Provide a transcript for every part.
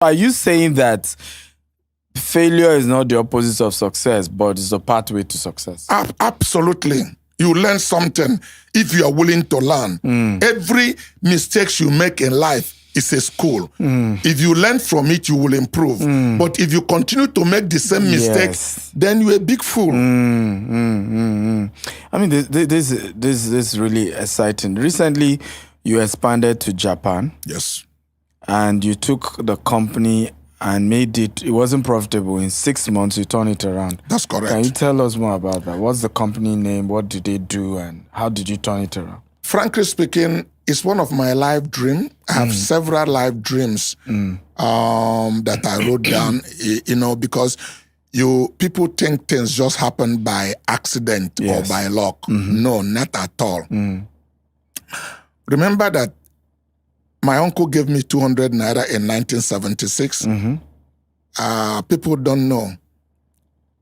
Are you saying that failure is not the opposite of success, but it's a pathway to success? Absolutely. You learn something if you are willing to learn. Every mistake you make in life is a school. If you learn from it, you will improve. But if you continue to make the same mistakes, then you're a big fool. I mean, this is really exciting. Recently, you expanded to Japan. Yes. And you took the company and made it wasn't profitable. In 6 months, you turned it around. That's correct. Can you tell us more about that? What's the company name? What did they do? And how did you turn it around? Frankly speaking, it's one of my life dreams. I have several life dreams that I wrote down, because people think things just happen by accident or by luck. No, not at all. Remember that my uncle gave me 200 naira in 1976. People don't know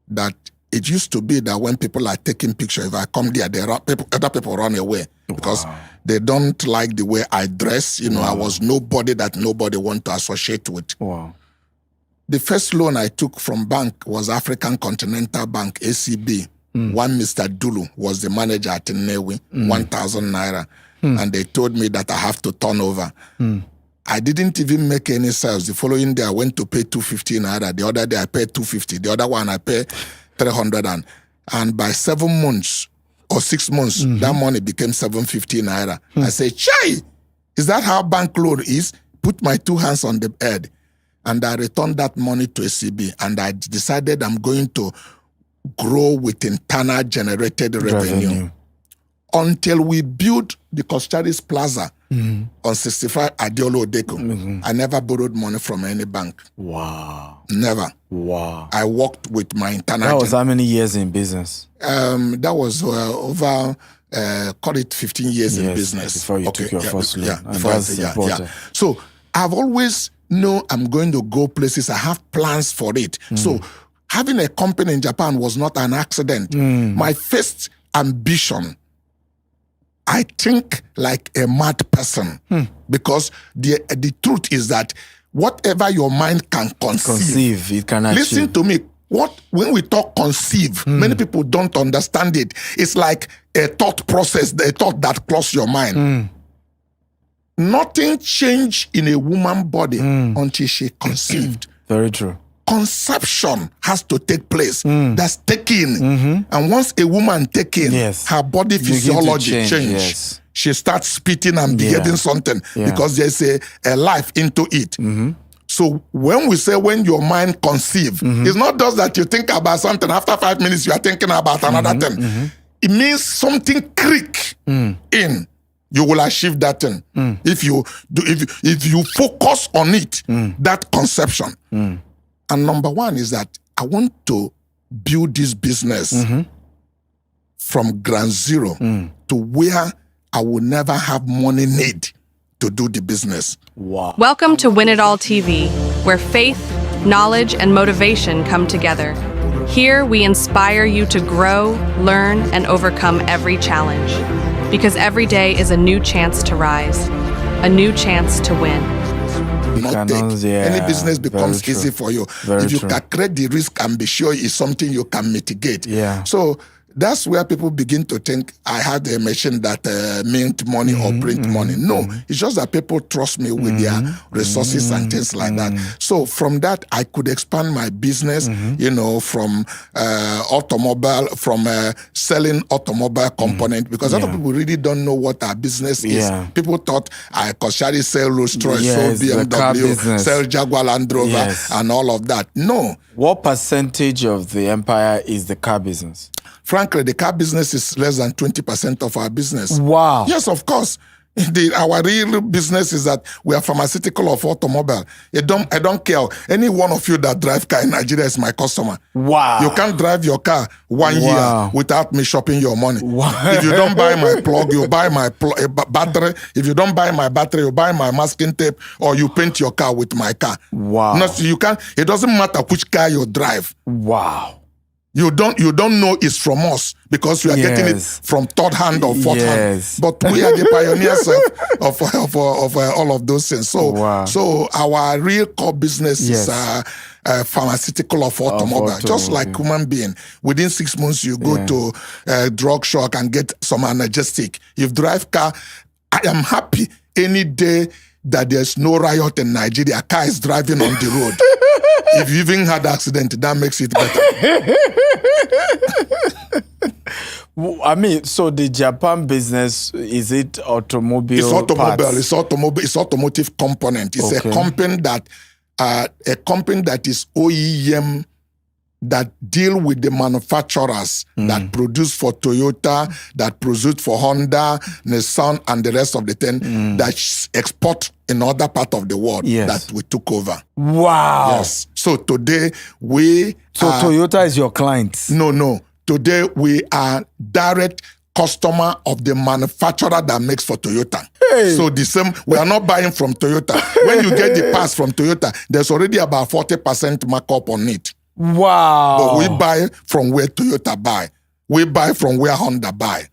that it used to be that when people are taking pictures, if I come there, other people run away because they don't like the way I dress. I was nobody that nobody want to associate with. The first loan I took from bank was African Continental Bank, ACB. One Mr. Dulu was the manager at Nnewi, 1,000 naira. And they told me that I have to turn over. I didn't even make any sales. The following day, I went to pay 250 naira. The other day, I paid 250. The other one, I paid 300. And by 7 months or 6 months, that money became 750 naira. I said, Chai, is that how bank loan is? Put my 2 hands on the head. And I returned that money to ACB. And I decided I'm going to grow with internal generated revenue. Until we built the Costaris Plaza on 65 Adiolo Deco. I never borrowed money from any bank. Wow. Never. Wow. I worked with my internal. That was how many years in business? That was over, call it 15 years in business. Before you took your first loan. Yeah. So I've always known I'm going to go places. I have plans for it. So having a company in Japan was not an accident. My first ambition, I think like a mad person, because the truth is that whatever your mind can conceive, it can achieve. Listen to me. When we talk conceive, many people don't understand it. It's like a thought process, a thought that crosses your mind. Nothing changed in a woman's body until she conceived. Very true. Conception has to take place. That's taking. And once a woman taking, her body physiology change. Yes. She starts spitting and behaving something because there's a life into it. So when we say when your mind conceive, it's not just that you think about something. After 5 minutes, you are thinking about another thing. It means something click in. You will achieve that thing if you focus on it. That conception. And number one is that I want to build this business from ground zero to where I will never have money need to do the business. Wow. Welcome to Win It All TV, where faith, knowledge, and motivation come together. Here we inspire you to grow, learn, and overcome every challenge. Because every day is a new chance to rise, a new chance to win. Any business becomes easy for you. If you calculate the risk and be sure it's something you can mitigate. So that's where people begin to think I had a machine that mint money or print money. No, it's just that people trust me with their resources and things like that. So from that, I could expand my business, from automobile, from selling automobile component, because other people really don't know what our business is. People thought I could sell Rolls Royce, sell BMW, sell Jaguar Land Rover, and all of that. No. What percentage of the empire is the car business? Frankly, the car business is less than 20% of our business. Wow. Yes, of course. Our real business is that we are pharmaceutical of automobile. I don't care. Any one of you that drive car in Nigeria is my customer. Wow. You can't drive your car 1 year without me shopping your money. Wow. If you don't buy my plug, you buy my battery. If you don't buy my battery, you buy my masking tape, or you paint your car with my car. Wow. No, you can't. It doesn't matter which car you drive. Wow. You don't know it's from us because we are getting it from third hand or fourth hand. But we are the pioneers of all of those things. So so our real core business is pharmaceutical of automobile, just like human being. Within 6 months, you go to a drug shop and get some analgesic. You drive car. I am happy any day that there's no riot in Nigeria. A car is driving on the road. If you even had an accident, that makes it better. I mean, so the Japan business, is it automobile? It's automobile. Parts? It's automobile. It's automotive component. It's a company that is OEM, that deal with the manufacturers that produce for Toyota, that produce for Honda, Nissan, and the rest of the 10 that export in other part of the world that we took over. Wow. Yes. So today we Toyota is your client? No. Today we are direct customer of the manufacturer that makes for Toyota. Hey. So the same, we are not buying from Toyota. When you get the parts from Toyota, there's already about 40% markup on it. Wow. But we buy from where Toyota buy. We buy from where Honda buy.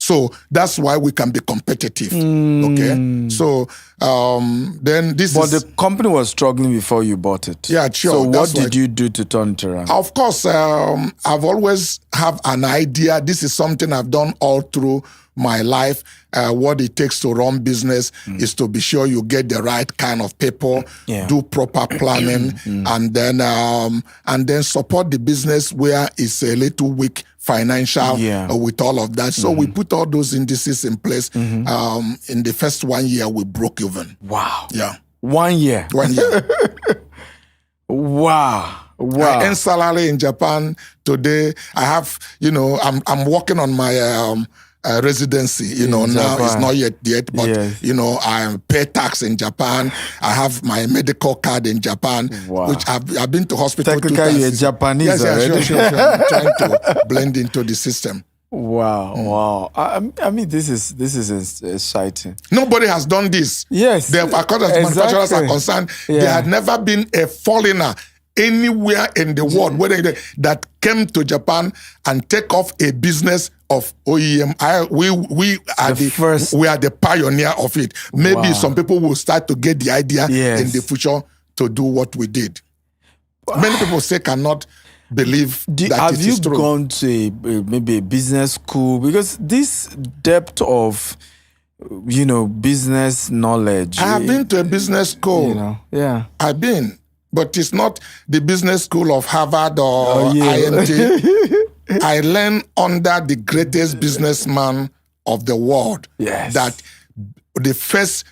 So that's why we can be competitive. Okay. So then this But the company was struggling before you bought it. Yeah, sure. So what did you do to turn it around? Of course, I've always have an idea. This is something I've done all through my life. What it takes to run business is to be sure you get the right kind of people, do proper planning, and then support the business where it's a little weak financial with all of that. So we put all those indices in place. In the first 1 year, we broke even. Wow. Yeah. 1 year. 1 year. Wow. I earn salary in Japan today. I have, I'm working on my residency. Now Japan. it's not yet, but I pay tax in Japan. I have my medical card in Japan, which I've been to hospital. Technically, you're Japanese already. Sure. I'm trying to blend into the system. Wow. I mean, this is exciting. Nobody has done this. Yes. As manufacturers are concerned, there had never been a foreigner anywhere in the world that came to Japan and take off a business of OEM. We are the pioneer of it. Maybe some people will start to get the idea in the future to do what we did. Many people cannot believe that it is true. Have you gone to maybe a business school? Because this depth of business knowledge. I have been to a business school. I've been. But it's not the business school of Harvard or IMT. I learned under the greatest businessman of the world. Yes. That the first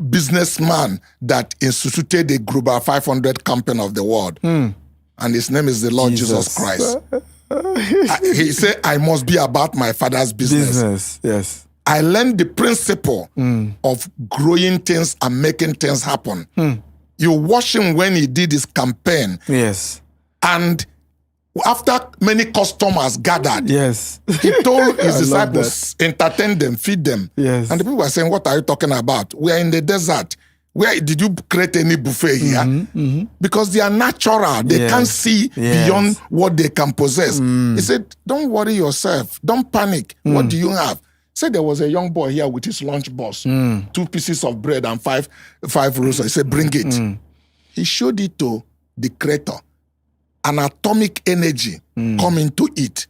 businessman that instituted the Global 500 company of the world. And his name is the Lord Jesus Christ. He said, I must be about my father's business. Yes. I learned the principle of growing things and making things happen. You watch him when he did his campaign. Yes. And after many customers gathered, he told his disciples, entertain them, feed them. Yes. And the people were saying, what are you talking about? We are in the desert. Where did you create any buffet here? Because they are natural. They can't see beyond what they can possess. He said, don't worry yourself. Don't panic. What do you have? Said there was a young boy here with his lunch box, 2 pieces of bread and five rolls. He said, bring it. He showed it to the creator. An atomic energy coming to it.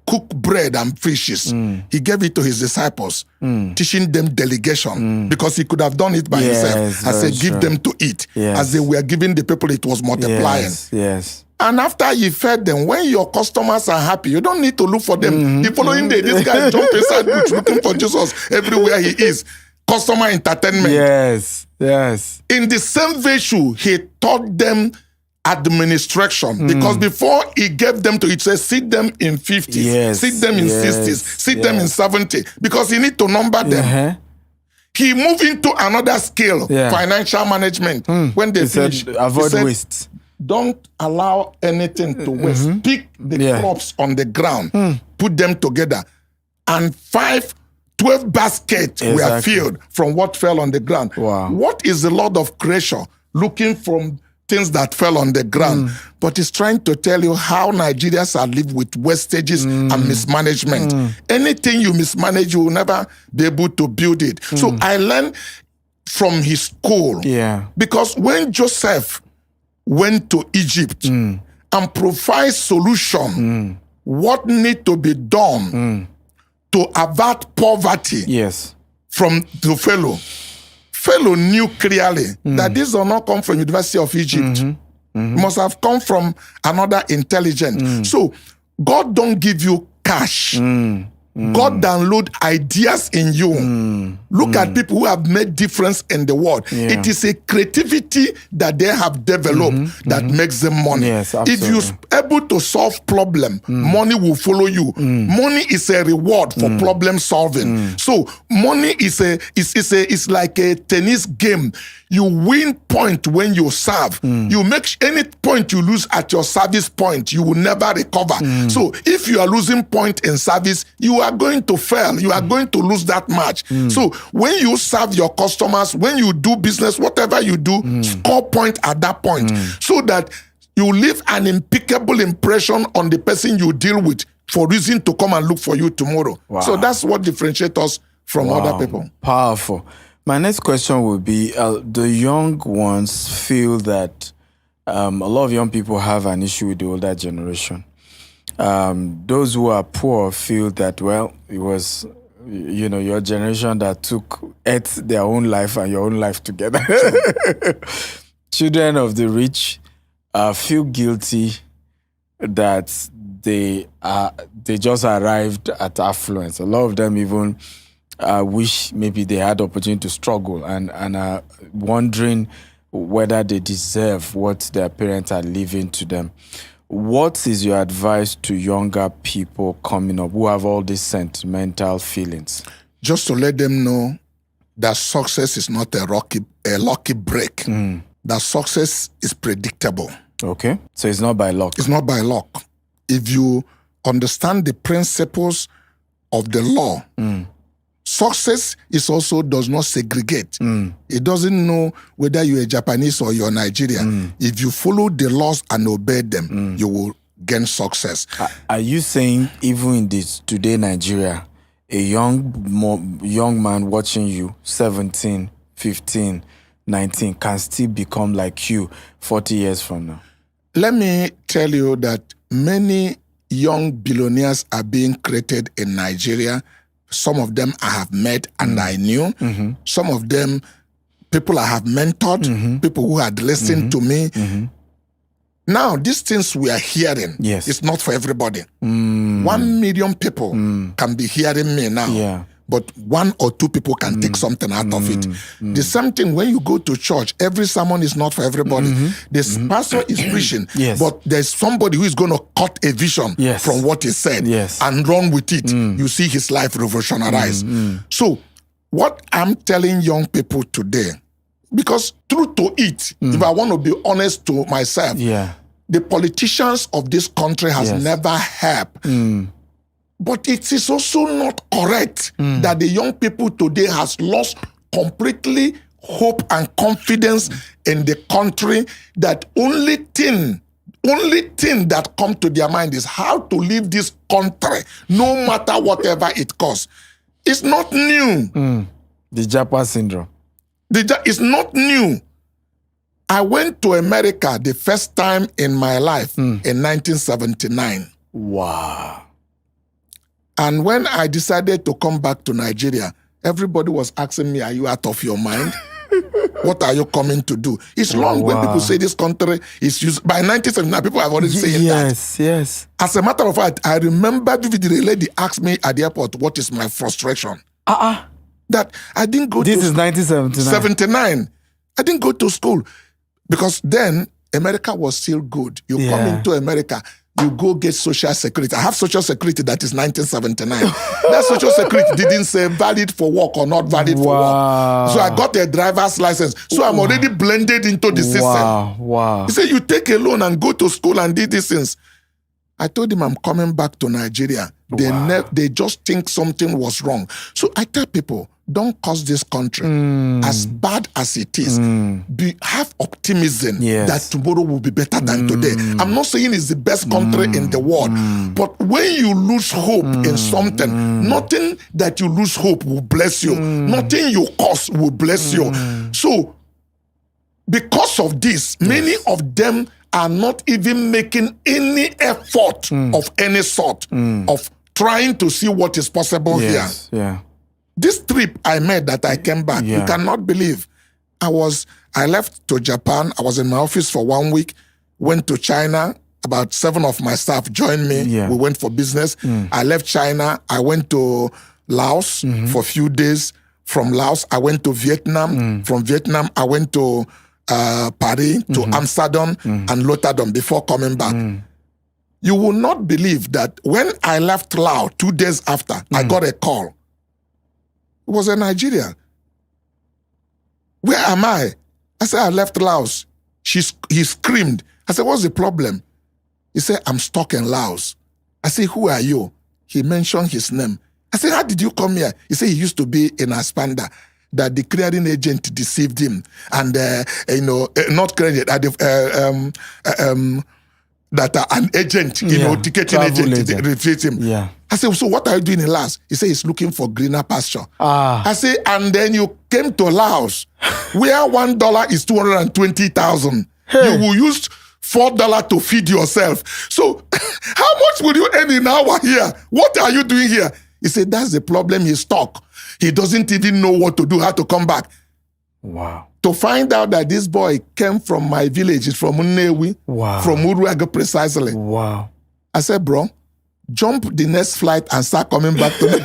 Cook bread and fishes. He gave it to his disciples, teaching them delegation, because he could have done it by himself. I said, give them to eat. As they were giving the people, it was multiplying. Yes. And after you fed them, when your customers are happy, you don't need to look for them. The following day, this guy jump inside boots looking for Jesus everywhere he is. Customer entertainment. Yes. In the same virtue, he taught them administration. Because before he gave them to it, says, sit them in 50s, sit them in 60s, sit them in 70, because he need to number them. He moved into another skill, financial management. When they finish, avoid waste. Don't allow anything to waste. Pick the crops on the ground, put them together, and 12 baskets were filled from what fell on the ground. Wow. What is the Lord of creation looking from things that fell on the ground, but it's trying to tell you how Nigerians are lived with wastages and mismanagement. Anything you mismanage, you will never be able to build it. So I learned from his school. Yeah. Because when Joseph went to Egypt and provide solution, what need to be done to avert poverty Yes. from the fellow. Fellow knew clearly that this does not come from University of Egypt. It must have come from another intelligence. So God don't give you cash. God download ideas in you. Look at people who have made difference in the world. Yeah. It is a creativity that they have developed that makes them money. Yes, if you're able to solve problem, money will follow you. Money is a reward for problem solving. So money is like a tennis game. You win point when you serve. You make any point you lose at your service point, you will never recover. So if you are losing point in service, you are going to fail. You are going to lose that match. So when you serve your customers, when you do business, whatever you do, score point at that point so that you leave an impeccable impression on the person you deal with for reason to come and look for you tomorrow. Wow. So that's what differentiates us from other people. Powerful. My next question would be, the young ones feel that a lot of young people have an issue with the older generation. Those who are poor feel that, well, it was, your generation that ate their own life and your own life together. Children of the rich feel guilty that they just arrived at affluence. A lot of them even wish maybe they had the opportunity to struggle and are wondering whether they deserve what their parents are leaving to them. What is your advice to younger people coming up who have all these sentimental feelings? Just to let them know that success is not a lucky break. That success is predictable. Okay. So it's not by luck. It's not by luck. If you understand the principles of the law, success does not segregate. It doesn't know whether you're a Japanese or you're Nigerian. If you follow the laws and obey them, you will gain success. Are you saying even in this today Nigeria, a young man watching you, 17, 15, 19, can still become like you 40 years from now? Let me tell you that many young billionaires are being created in Nigeria. Some of them I have met and I knew. Some of them, people I have mentored, people who had listened to me. Now, these things we are hearing, it's not for everybody. 1 million people can be hearing me now. But 1 or 2 people can take something out of it. The same thing when you go to church, every sermon is not for everybody. This pastor is preaching, but there's somebody who is going to cut a vision from what he said and run with it. You see his life revolutionized. So what I'm telling young people today, because truth to it, if I want to be honest to myself, the politicians of this country has never helped. But it is also not correct that the young people today has lost completely hope and confidence in the country, that only thing that come to their mind is how to leave this country, no matter whatever it costs. It's not new. The Japa syndrome. It's not new. I went to America the first time in my life in 1979. Wow. And when I decided to come back to Nigeria, everybody was asking me, are you out of your mind? What are you coming to do? It's long when people say this country is used. By 1979, people have already saying that. Yes. As a matter of fact, I remember vividly, a lady asked me at the airport, what is my frustration? That I didn't go this to... This is 1979. 79. I didn't go to school. Because then, America was still good. You come into America, you go get Social Security. I have Social Security that is 1979. That Social Security didn't say valid for work or not valid for work. So I got a driver's license. So I'm already blended into the system. Wow. He said, you take a loan and go to school and do these things. I told him I'm coming back to Nigeria. They just think something was wrong. So I tell people, don't curse this country. As bad as it is, have optimism Yes. that tomorrow will be better than today. I'm not saying it's the best country in the world, but when you lose hope in something, nothing that you lose hope will bless you. Nothing you cause will bless you. So, because of this, many of them are not even making any effort of any sort of trying to see what is possible here. Yeah. This trip I made that I came back, you cannot believe. I left to Japan. I was in my office for 1 week, went to China. About 7 of my staff joined me. Yeah. We went for business. I left China. I went to Laos for a few days. From Laos, I went to Vietnam. From Vietnam, I went to Paris, to Amsterdam and Rotterdam before coming back. You will not believe that when I left Laos 2 days after, I got a call. It was a Nigerian. Where am I? I said, I left Laos. He screamed. I said, what's the problem? He said, I'm stuck in Laos. I said, who are you? He mentioned his name. I said, how did you come here? He said he used to be in Aspanda, that the clearing agent deceived him. And, not clearing, that an agent, ticketing agent, refused him. Yeah. I said, so what are you doing in Laos? He said, he's looking for greener pasture. I said, and then you came to Laos, where $1 is 220,000. You will use $4 to feed yourself. So how much will you earn in an hour here? What are you doing here? He said, that's the problem. He's stuck. He doesn't even know what to do, how to come back. Wow. To find out that this boy came from my village, he's from Nnewi, from Uruaga precisely. Wow. I said, bro, jump the next flight and start coming back to me.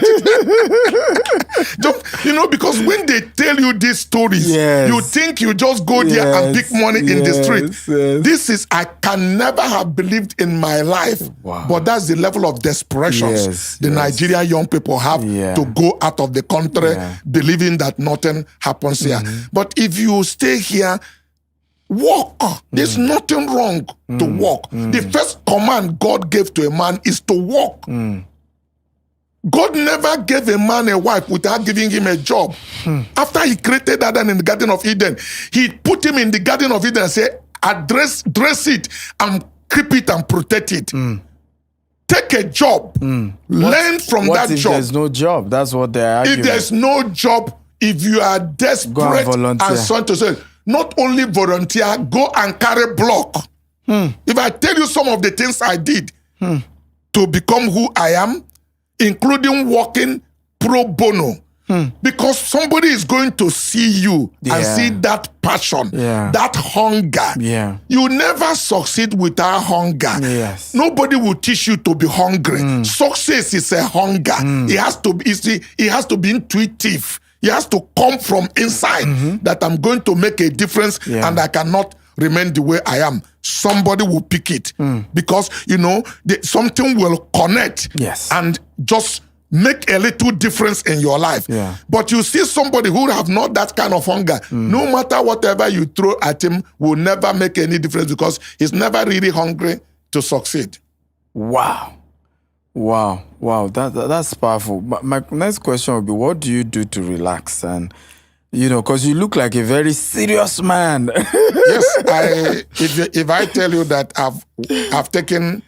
Jump, because when they tell you these stories, you think you just go there and pick money in the street. This is, I can never have believed in my life. Wow. But that's the level of desperation the Nigerian young people have to go out of the country believing that nothing happens here. But if you stay here, walk. There's nothing wrong to walk. The first command God gave to a man is to walk. God never gave a man a wife without giving him a job. After he created Adam in the Garden of Eden, he put him in the Garden of Eden and said, dress it and keep it and protect it. Take a job. Learn from that if job. There's no job. That's what they're arguing. If there's no job, if you are desperate and so on to say, not only volunteer, go and carry block. If I tell you some of the things I did to become who I am, including working pro bono, because somebody is going to see you and see that passion, that hunger. You never succeed without hunger. Nobody will teach you to be hungry. Success is a hunger. It has to be intuitive. It has to come from inside that I'm going to make a difference and I cannot remain the way I am. Somebody will pick it because, something will connect and just make a little difference in your life. But you see somebody who have not that kind of hunger, no matter whatever you throw at him will never make any difference because he's never really hungry to succeed. Wow. That's powerful. My next question would be, what do you do to relax? And because you look like a very serious man. Yes, if I tell you that I've taken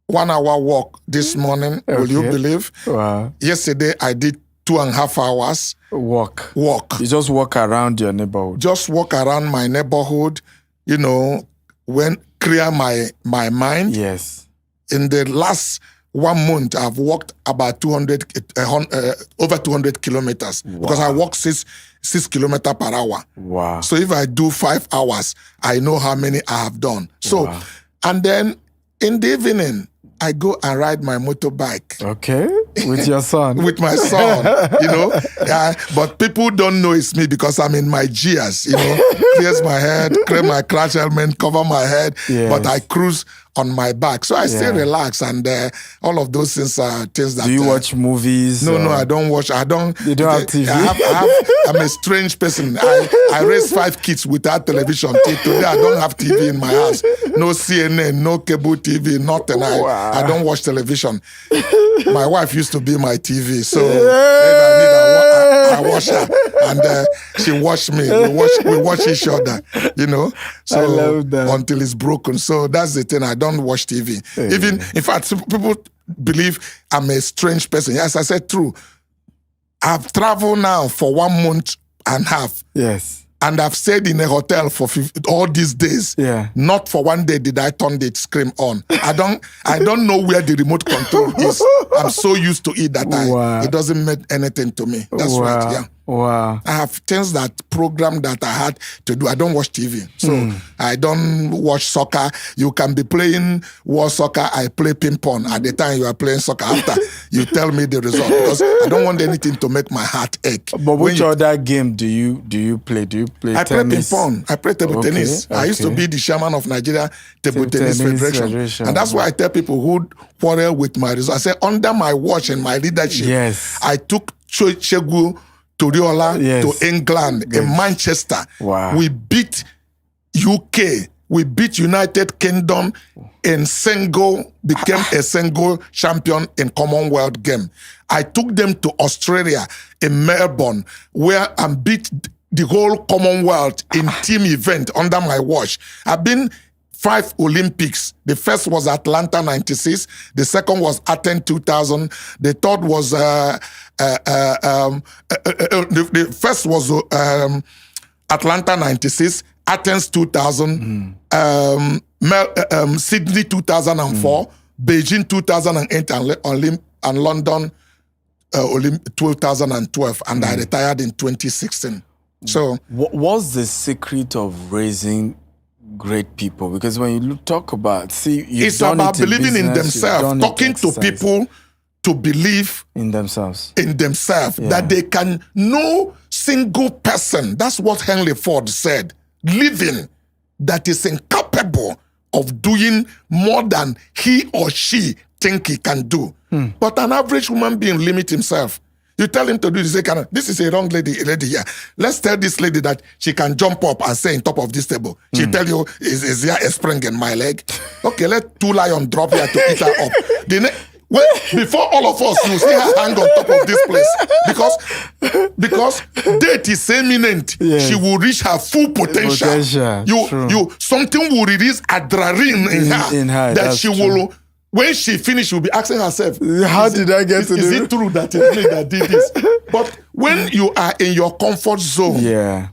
1 hour walk this morning, will you believe? Wow. Yesterday I did 2.5 hours walk. You just walk around your neighborhood. Just walk around my neighborhood. Clear my mind. Yes. In the last 1 month, I've walked about over 200 kilometers because I walk 6 kilometers per hour. Wow. So if I do 5 hours, I know how many I have done. So, and then in the evening, I go and ride my motorbike. Okay, with your son. With my son, but people don't know it's me because I'm in my gears, clears my head, clear my crash helmet, cover my head, but I cruise on my back. So I stay relaxed and all of those things are things that... Do you watch movies? No, I don't watch. You don't have TV? I'm a strange person. I raised 5 kids without television. Till today, I don't have TV in my house. No CNN, no cable TV, nothing. I don't watch television. My wife used to be my TV. So if I I wash her, and she wash me. We wash each other, you know. So I love that. until it's broken. So that's the thing. I don't watch TV. Even, in fact, people believe I'm a strange person. Yes, I said true. I've traveled now for 1 month and a half. Yes. And I've stayed in a hotel for all these days. Yeah. Not for one day did I turn the screen on. I don't know where the remote control is. I'm so used to it that it doesn't mean anything to me. That's right. Yeah. Wow. I have things program that I had to do. I don't watch TV. So I don't watch soccer. You can be playing war soccer. I play ping pong. At the time you are playing soccer, after you tell me the result, because I don't want anything to make my heart ache. But which other game do you play? Do you play tennis? I play ping pong. I play table tennis. I used to be the chairman of Nigeria Table Tennis Federation. And that's why I tell people who quarrel with my result, I say, under my watch and my leadership, I took Chegu Toriola to England in Manchester. Wow. We beat UK. We beat United Kingdom in became a single champion in Commonwealth game. I took them to Australia in Melbourne, where I beat the whole Commonwealth in team event under my watch. I've been 5 Olympics. The first was Atlanta 96. The second was Athens 2000. The third was the first was Atlanta 96, Athens 2000, Sydney 2004, Beijing 2008, and London 2012. And I retired in 2016. So, what's the secret of raising great people? Because when you talk about, it's about believing in themselves, talking to people to believe in themselves, that they can, no single person, that's what Henry Ford said, living that is incapable of doing more than he or she think he can do. But an average human being limits himself. You tell him to do this, say, this is a wrong lady here. Let's tell this lady that she can jump up and say on top of this table. She tell you, is there a spring in my leg? Okay, let 2 lions drop here to eat her up. Before all of us, you see her hang on top of this place. Because death is imminent. Yes. She will reach her full potential. Something will release adrenaline in her that she will... When she finished, she'll be asking herself, how did I get to this? Is it true that it's me that did this? But when you are in your comfort zone,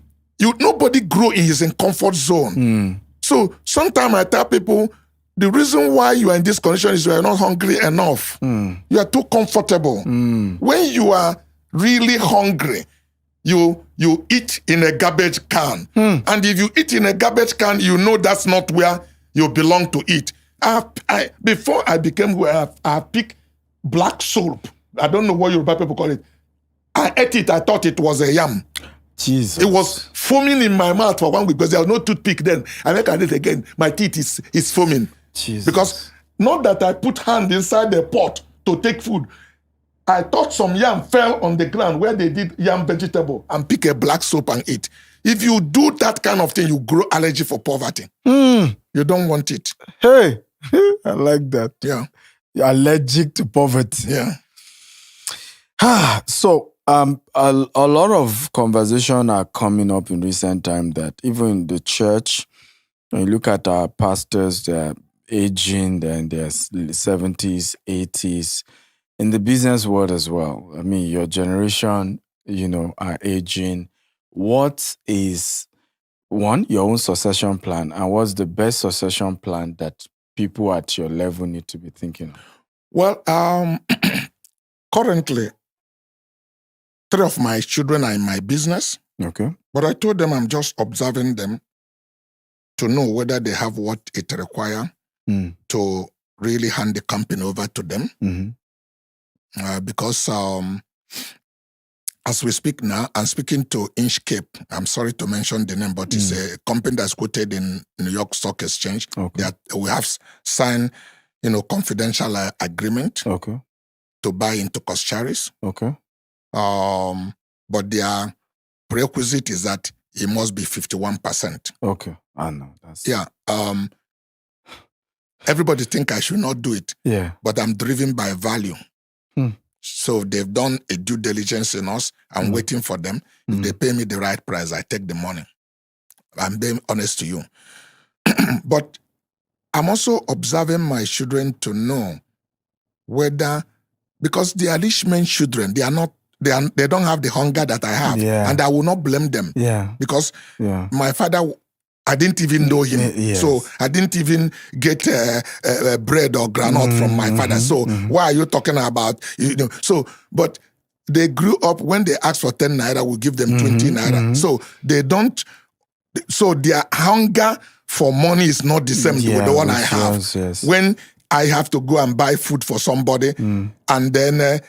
nobody grow in his comfort zone. So sometimes I tell people, the reason why you are in this condition is you are not hungry enough. You are too comfortable. When you are really hungry, you eat in a garbage can. And if you eat in a garbage can, you know that's not where you belong to eat. Before I became where I picked black soap. I don't know what Yoruba people call it. I ate it. I thought it was a yam. Jesus. It was foaming in my mouth for 1 week because there was no toothpick then. I make it again. My teeth is foaming. Jesus. Because not that I put hand inside the pot to take food. I thought some yam fell on the ground where they did yam vegetable and pick a black soap and eat. If you do that kind of thing, you grow allergy for poverty. You don't want it. Hey. I like that. Yeah. You're allergic to poverty. Yeah. So, a lot of conversation are coming up in recent time that even in the church, when you look at our pastors, they're aging, they're in their 70s, 80s. In the business world as well. I mean, your generation, are aging. What is, one, your own succession plan? And what's the best succession plan that people at your level need to be thinking of? Well, currently, 3 of my children are in my business. Okay. But I told them I'm just observing them to know whether they have what it requires to really hand the company over to them. Because as we speak now, I'm speaking to Inchcape. I'm sorry to mention the name, but it's a company that's quoted in New York Stock Exchange. Okay. We have signed, confidential agreement to buy into Coscharis. Okay. But their prerequisite is that it must be 51%. Okay. I know. Everybody think I should not do it. Yeah. But I'm driven by value. So they've done a due diligence in us. I'm waiting for them. If they pay me the right price, I take the money. I'm being honest to you. But I'm also observing my children to know whether, because they are rich men's children, they don't have the hunger that I have. Yeah. And I will not blame them. Yeah. Because Yeah. my father, I didn't even know him. Yes. So I didn't even get bread or granite from my father. So why are you talking about, So, but they grew up, when they ask for 10 naira, we give them 20 naira. So they don't, so their hunger for money is not the same with the one I have. Yes. When I have to go and buy food for somebody, and then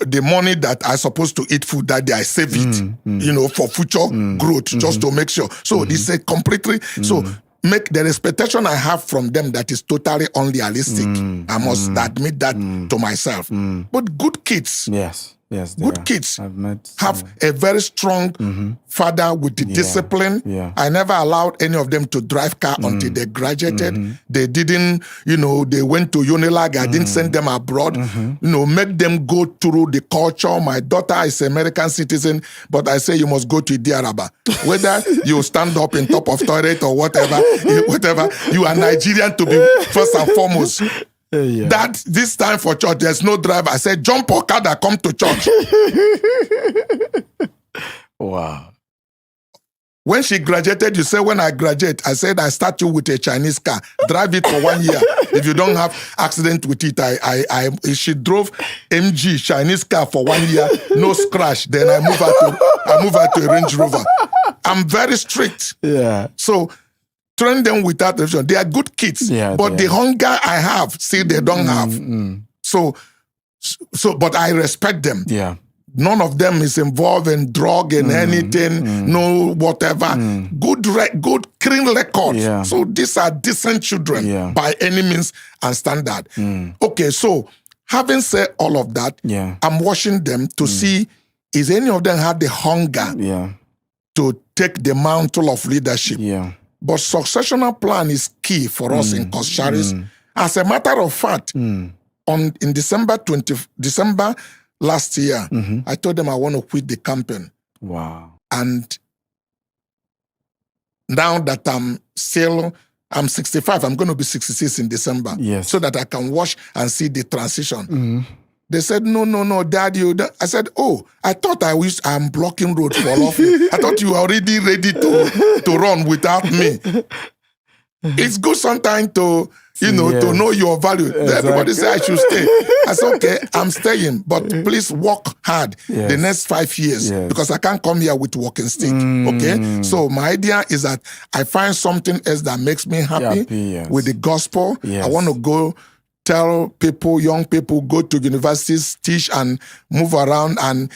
the money that I supposed to eat food that day, I save it, for future growth, just to make sure. So this is completely, so make the expectation I have from them that is totally unrealistic. I must admit that to myself. But good kids. Yes. Yes. Good kids I've met have a very strong father with the discipline. Yeah. I never allowed any of them to drive car until they graduated. They didn't, they went to Unilag. I didn't send them abroad. Make them go through the culture. My daughter is an American citizen, but I say you must go to Idiaraba. Whether you stand up in top of toilet or whatever, you are Nigerian to be first and foremost. Yeah. That this time for church, there's no driver. I said, jump Okada, come to church. Wow. When she graduated, you say, when I graduate, I said, I start you with a Chinese car. Drive it for 1 year. If you don't have accident with it, she drove MG Chinese car for 1 year, no scratch. Then I move her to a Range Rover. I'm very strict. Yeah. So train them without restriction. They are good kids, but the hunger I have, see, they don't have. So, but I respect them. Yeah. None of them is involved in drug and anything, no whatever. Good clean record. Yeah. So these are decent children by any means and standard. Okay, so having said all of that, I'm watching them to see, is any of them have the hunger to take the mantle of leadership? Yeah. But successional plan is key for us in Coscharis. As a matter of fact, in December last year, I told them I want to quit the campaign. Wow. And now that I'm 65, I'm going to be 66 in December. Yes. So that I can watch and see the transition. They said, no, Dad, I said, oh, I thought I'm blocking road for all of you. I thought you were already ready to run without me. It's good sometimes to know your value. Exactly. Everybody say I should stay. I said, okay, I'm staying, but please work hard the next 5 years because I can't come here with walking stick. Okay? So my idea is that I find something else that makes me happy with the gospel. I want to go tell people, young people, go to universities, teach and move around and,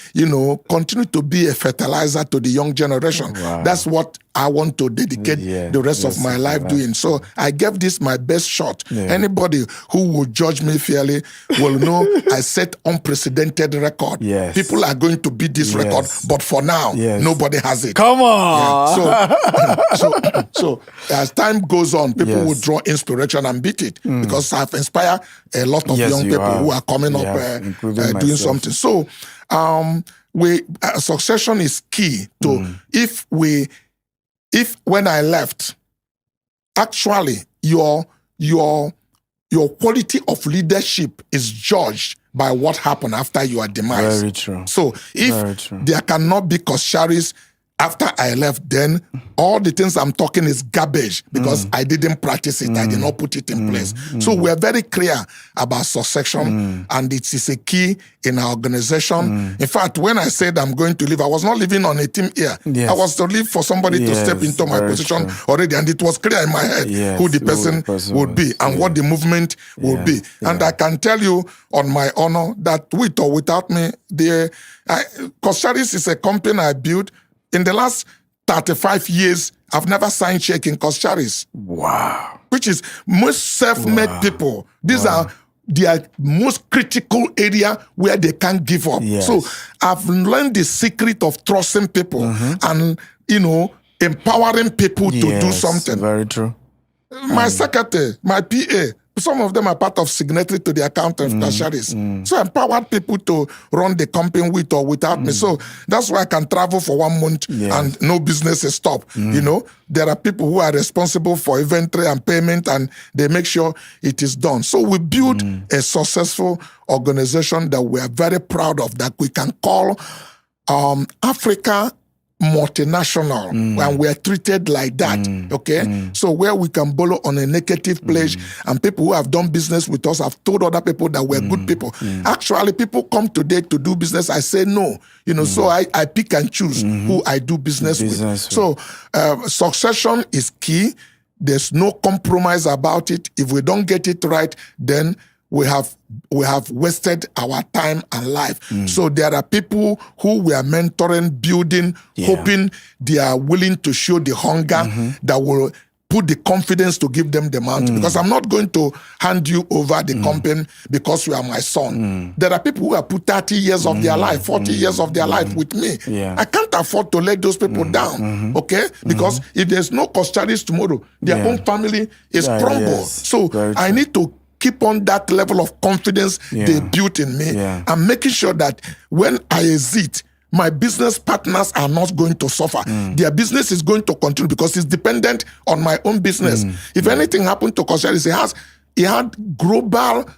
continue to be a fertilizer to the young generation. Wow. That's what I want to dedicate the rest of my life doing. So I gave this my best shot. Anybody who will judge me fairly will know I set unprecedented record. People are going to beat this record, but for now, nobody has it. Come on! So as time goes on, people will draw inspiration and beat it because I've inspired a lot of young people who are coming up doing something. So succession is key to if when I left, actually your quality of leadership is judged by what happened after your demise. Very true. So if there cannot be Coscharis after I left, then all the things I'm talking is garbage because I didn't practice it. I did not put it in place. So we're very clear about succession and it is a key in our organization. In fact, when I said I'm going to leave, I was not living on a team here. I was to leave for somebody to step into my position already. And it was clear in my head who the person would be and what the movement would be. And I can tell you on my honor that with or without me, Coscharis is a company I built. In the last 35 years, I've never signed check in Coscharis. Wow. Which is most self-made people. These are their most critical area where they can't give up. So I've learned the secret of trusting people and, empowering people to do something. Very true. My secretary, my PA, Some of them are part of signatory to the account of tertiaries. So I empowered people to run the company with or without me. So that's why I can travel for 1 month and no business is stopped. You know, there are people who are responsible for inventory and payment, and they make sure it is done. So we build a successful organization that we are very proud of, that we can call Africa multinational, and we are treated like that. Okay, so where we can borrow on a negative pledge, and people who have done business with us have told other people that we're good people. Actually, people come today to do business. I say no, you know. So I pick and choose who I do business with. So succession is key. There's no compromise about it. If we don't get it right, then we have wasted our time and life. So there are people who we are mentoring, building, hoping they are willing to show the hunger that will put the confidence to give them the mantle. Because I'm not going to hand you over the company because you are my son. There are people who have put 30 years of their life, 40 years of their life with me. I can't afford to let those people down, okay? Because if there's no custodians tomorrow, their own family is crumbled. So I need to keep on that level of confidence they built in me, and making sure that when I exit, my business partners are not going to suffer. Their business is going to continue because it's dependent on my own business. If anything happened to Cosmas, it had global,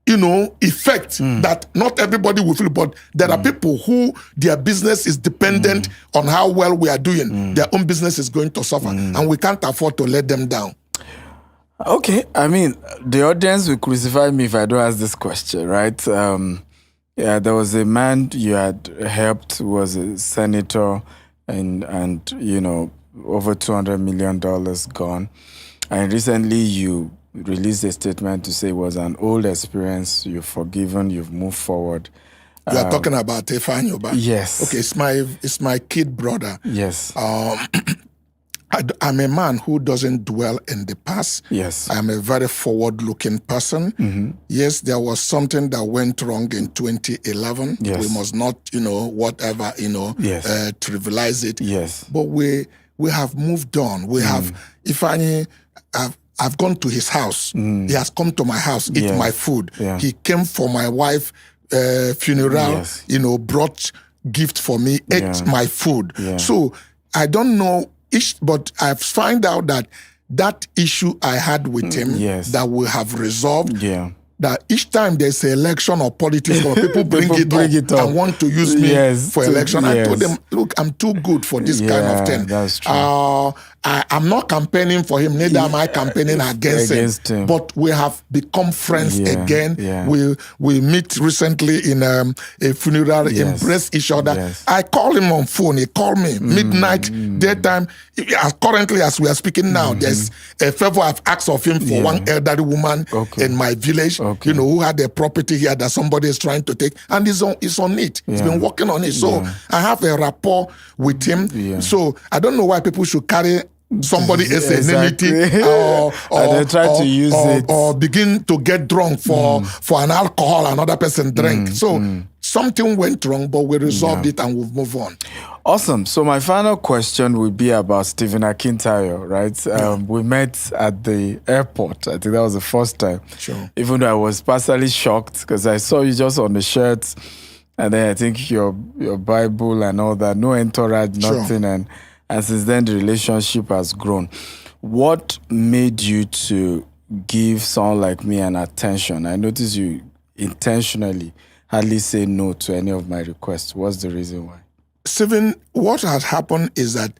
you know, effect that not everybody will feel. But there are people who their business is dependent on how well we are doing. Their own business is going to suffer, and we can't afford to let them down. Okay, I mean, the audience will crucify me if I don't ask this question, right? Yeah, there was a man you had helped who was a senator, and you know, over $200 million gone. And recently you released a statement to say it was an old experience, you've forgiven, you've moved forward. You are talking about Efanyoba? Yes. Okay, it's my kid brother. Yes. I'm a man who doesn't dwell in the past. Yes. I'm a very forward-looking person. Yes, there was something that went wrong in 2011. Yes. We must not, you know, whatever, you know, trivialize it. Yes. But we have moved on. We have, I've gone to his house. He has come to my house, eat my food. He came for my wife funeral, you know, brought gift for me, ate my food. So I don't know, but I've found out that issue I had with him that we have resolved. That each time there's an election or politics, people bring it up and want to use me for election. I told them, look, I'm too good for this kind of thing. That's true. I'm not campaigning for him, neither am I campaigning against him. But we have become friends again. We meet recently in a funeral, embrace each other. I call him on phone, he called me midnight, daytime. Currently, as we are speaking now, there's a favor I've asked of him for one elderly woman in my village, you know, who had a property here that somebody is trying to take, and he's on it. He's been working on it. So I have a rapport with him. So I don't know why people should carry somebody else's enmity or begin to get drunk for an alcohol another person drink. So something went wrong, but we resolved it and we've moved on. Awesome. So my final question will be about Stephen Akintayo, right? We met at the airport. I think that was the first time. Sure. Even though I was personally shocked because I saw you just on the shirt, and then I think your Bible and all that, no entourage, nothing, and since then the relationship has grown. What made you to give someone like me an attention? I noticed you intentionally hardly say no to any of my requests. What's the reason why? Stephen, what has happened is that,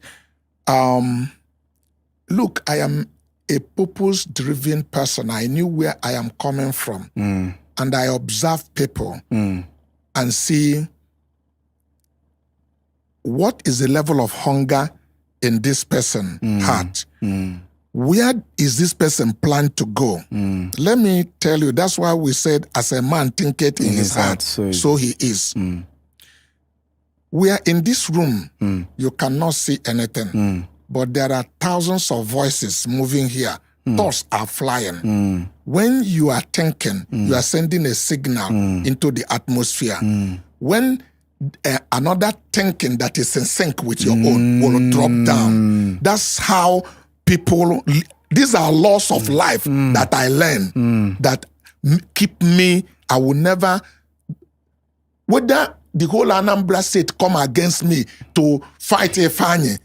look, I am a purpose-driven person. I knew where I am coming from. And I observe people and see what is the level of hunger in this person's heart. Where is this person planned to go? Let me tell you, that's why we said, as a man thinketh in his heart, so he is. We are in this room, you cannot see anything, but there are thousands of voices moving here. Thoughts are flying. When you are thinking, you are sending a signal into the atmosphere. When another thinking that is in sync with your own will drop down. That's how people These are laws of life that I learn that keep me. I will never, whether the whole Anambra State come against me to fight a Fanye,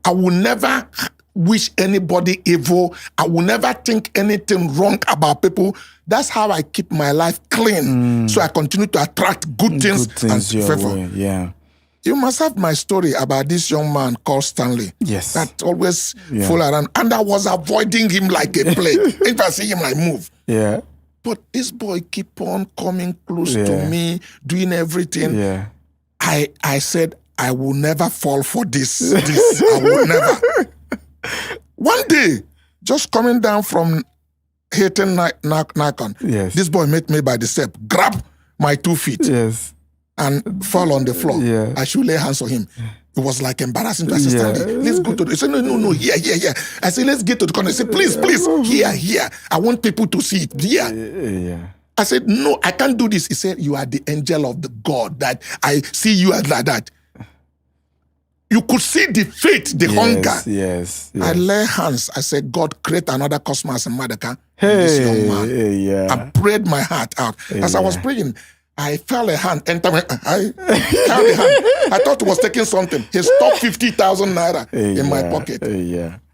I will never wish anybody evil. I will never think anything wrong about people. That's how I keep my life clean. So I continue to attract good things and favor. Yeah. You must have my story about this young man called Stanley. Yes. That always fool around. And I was avoiding him like a plague. If I see him, I move. Yeah. But this boy keep on coming close to me, doing everything. Yeah. I said, I will never fall for this. I will never. One day, just coming down from Hilton Nikon, this boy met me by the step, grab my 2 feet. Yes. And fall on the floor. Yeah. I should lay hands on him. It was like embarrassing to assist. Let's go to the... He said, no, here. I said, let's get to the corner. He said, please, here. I want people to see it. Yeah. I said, no, I can't do this. He said, you are the angel of the God that I see you as like that. You could see the faith, the hunger. Yes. I lay hands. I said, God, create another Cosmas Maduka. This young man. I prayed my heart out. As I was praying, I felt a hand enter my... I held a hand. I thought it was taking something. He stuck 50,000 naira in my pocket.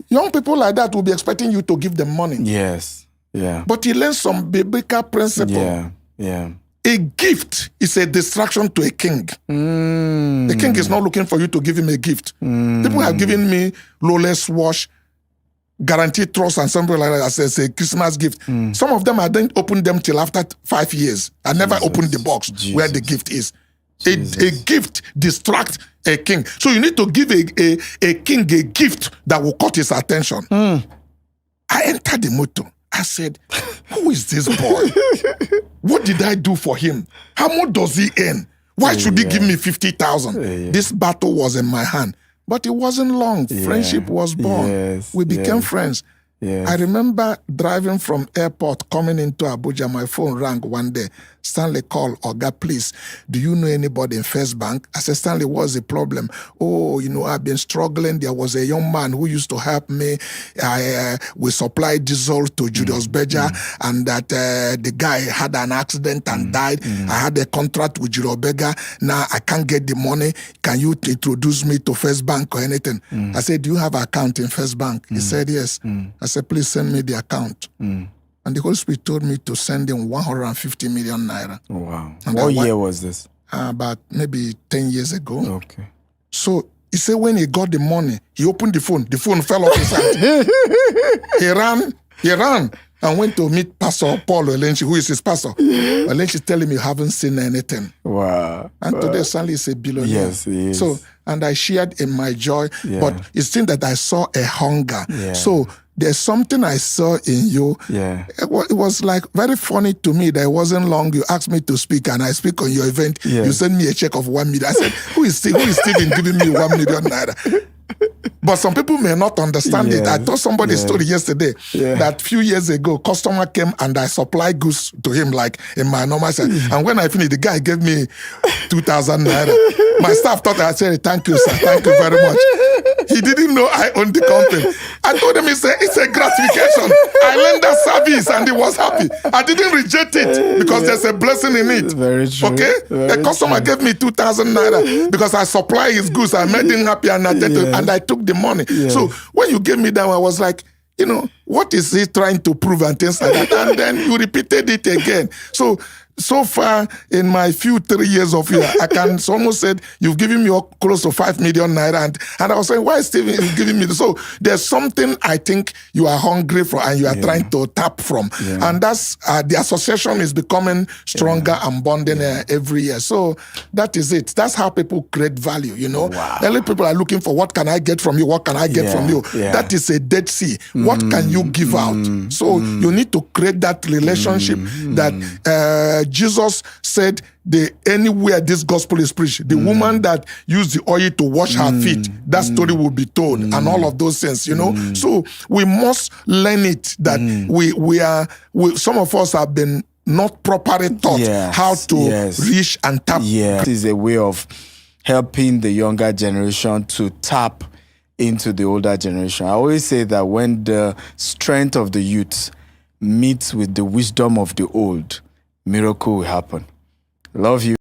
Young people like that will be expecting you to give them money. Yes. Yeah. But he learned some biblical principle. Yeah. A gift is a distraction to a king. The king is not looking for you to give him a gift. People have given me Rolex watch, guaranteed trust, and something like that as a Christmas gift. Some of them I didn't open them till after 5 years. I never opened the box where the gift is. A gift distracts a king. So you need to give a king a gift that will cut his attention. I entered the motor. I said, who is this boy? What did I do for him? How much does he earn? Why should he give me 50,000? This battle was in my hand. But it wasn't long. Friendship was born. We became friends. I remember driving from airport, coming into Abuja. My phone rang one day. Stanley called, Oga, please, do you know anybody in First Bank? I said, Stanley, what's the problem? Oh, I've been struggling. There was a young man who used to help me. We supplied diesel to Julius Berger, and that the guy had an accident and died. I had a contract with Julius Berger. Now I can't get the money. Can you introduce me to First Bank or anything? I said, do you have an account in First Bank? He said, yes. I said, please send me the account. And the Holy Spirit told me to send him 150 million naira. Wow. And what year was this? About maybe 10 years ago. Okay. So he said when he got the money, he opened the phone. The phone fell off his hand. He ran and went to meet Pastor Paul Olenchi, who is his pastor. Olenchi telling me you haven't seen anything. Wow. And today Stanley is a billionaire. Yes, he is. So, and I shared in my joy, but it's thing that I saw a hunger. So there's something I saw in you. It was like very funny to me that it wasn't long. You asked me to speak and I speak on your event. You sent me a check of 1 million. I said, who is Stephen giving me 1 million naira? But some people may not understand it. I told somebody a story yesterday that few years ago, customer came and I supplied goods to him like in my normal set. And when I finished, the guy gave me 2,000 naira. My staff thought I said, thank you, sir. Thank you very much. He didn't know I owned the company. I told him it's a gratification. I learned that service and he was happy. I didn't reject it because there's a blessing in it. Very true. Okay? A customer gave me 2,000 naira because I supplied his goods. I made him happy and I took the money. So when you gave me that, I was like, what is he trying to prove and things like that? And then you repeated it again. So far in my 3 years of here, I can almost say you've given me close to 5 million naira. And I was saying, why Stephen is giving me this? So there's something I think you are hungry for and you are trying to tap from. And that's the association is becoming stronger and bonding every year. So that is it. That's how people create value, Wow. Early people are looking for what can I get from you? What can I get from you? That is a Dead Sea. What can you give out? So you need to create that relationship that Jesus said, anywhere this gospel is preached, the woman that used the oil to wash her feet, that story will be told, and all of those things, So we must learn it that some of us have been not properly taught how to reach and tap. This is a way of helping the younger generation to tap into the older generation. I always say that when the strength of the youth meets with the wisdom of the old, miracle will happen. Love you.